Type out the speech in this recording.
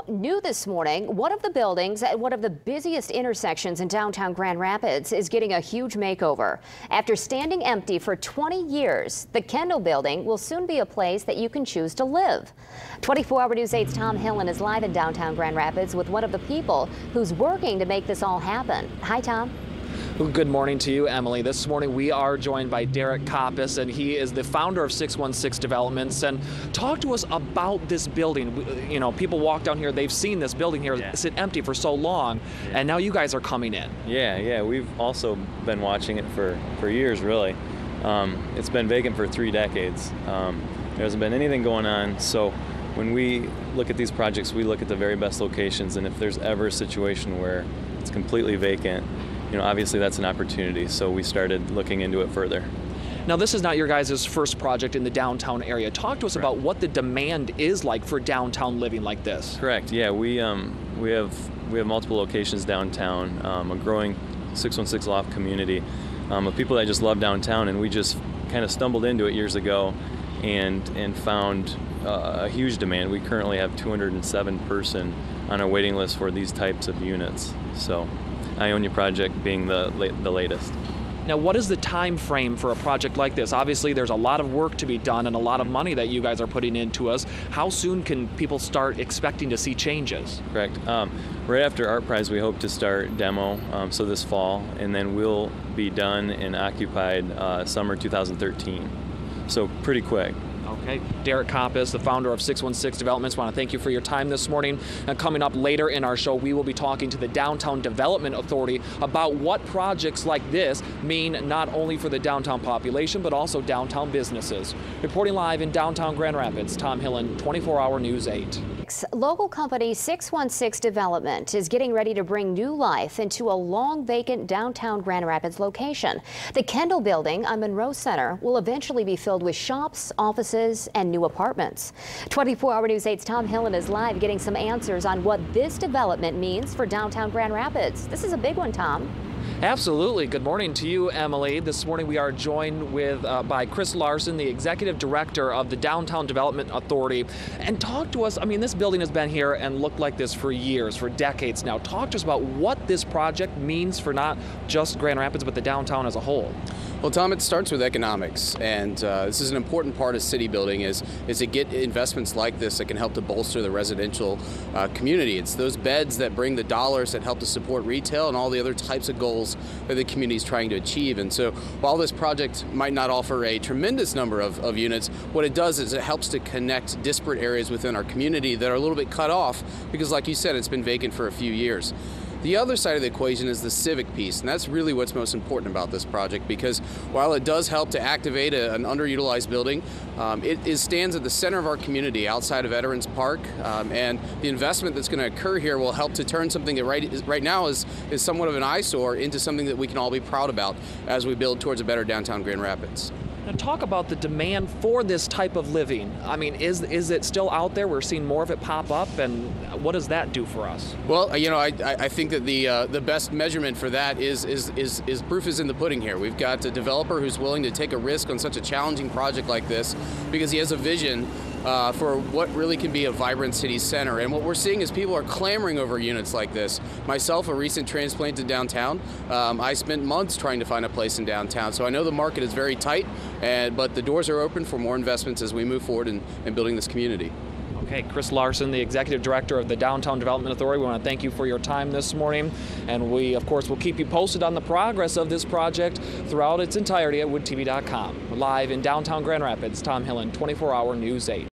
New this morning, one of the buildings at one of the busiest intersections in downtown Grand Rapids is getting a huge makeover. After standing empty for 20 years, the Kendall Building will soon be a place that you can choose to live. 24-Hour News 8's Tom Hillen is live in downtown Grand Rapids with one of the people who's working to make this all happen. Hi, Tom. Good morning to you, Emily. This morning we are joined by Derek Koppes, and he is the founder of 616 Developments. And talk to us about this building. You know, people walk down here, they've seen this building here sit empty for so long, and now you guys are coming in. Yeah, we've also been watching it for years, really. It's been vacant for 3 decades. There hasn't been anything going on, so when we look at these projects, we look at the very best locations, and if there's ever a situation where it's completely vacant, you know, obviously that's an opportunity, so we started looking into it further. Now, this is not your guys' first project in the downtown area. Talk to us about what the demand is like for downtown living like this. Correct. Yeah, we have multiple locations downtown, a growing 616 loft community of people that just love downtown, and we just kind of stumbled into it years ago and found a huge demand. We currently have 207 person on our waiting list for these types of units. So, Ionia project being the latest. Now, what is the time frame for a project like this? Obviously, there's a lot of work to be done and a lot of money that you guys are putting into us. How soon can people start expecting to see changes? Correct. Right after Art Prize, we hope to start demo, so this fall, and then we'll be done and occupied summer 2013. So pretty quick. Okay, Derek Koppes, the founder of 616 Developments, want to thank you for your time this morning. And coming up later in our show, we will be talking to the Downtown Development Authority about what projects like this mean not only for the downtown population, but also downtown businesses. Reporting live in downtown Grand Rapids, Tom Hillen, 24-Hour News 8. Local company 616 Development is getting ready to bring new life into a long vacant downtown Grand Rapids location. The Kendall Building on Monroe Center will eventually be filled with shops, offices, and new apartments. 24-Hour News 8's Tom Hillen is live getting some answers on what this development means for downtown Grand Rapids. This is a big one, Tom. Absolutely. Good morning to you, Emily. This morning we are joined by Chris Larson, the Executive Director of the Downtown Development Authority. And talk to us, I mean, this building has been here and looked like this for years, for decades now. Talk to us about what this project means for not just Grand Rapids, but the downtown as a whole. Well, Tom, it starts with economics, and this is an important part of city building is to get investments like this that can help to bolster the residential community. It's those beds that bring the dollars that help to support retail and all the other types of goals that the community is trying to achieve. And so while this project might not offer a tremendous number of units, what it does is it helps to connect disparate areas within our community that are a little bit cut off because, like you said, it's been vacant for a few years. The other side of the equation is the civic piece, and that's really what's most important about this project, because while it does help to activate an underutilized building, it stands at the center of our community outside of Veterans Park, and the investment that's going to occur here will help to turn something that right now is somewhat of an eyesore into something that we can all be proud about as we build towards a better downtown Grand Rapids. Now, talk about the demand for this type of living. I mean, is it still out there? We're seeing more of it pop up, and what does that do for us? Well, you know, I think that the best measurement for that is proof is in the pudding here. We've got a developer who's willing to take a risk on such a challenging project like this because he has a vision for what really can be a vibrant city center. And what we're seeing is people are clamoring over units like this. Myself, a recent transplant to downtown, I spent months trying to find a place in downtown. So I know the market is very tight, but the doors are open for more investments as we move forward in building this community. Okay, Chris Larson, the Executive Director of the Downtown Development Authority, we want to thank you for your time this morning. And we, of course, will keep you posted on the progress of this project throughout its entirety at woodtv.com. Live in downtown Grand Rapids, Tom Hillen, 24-Hour News 8.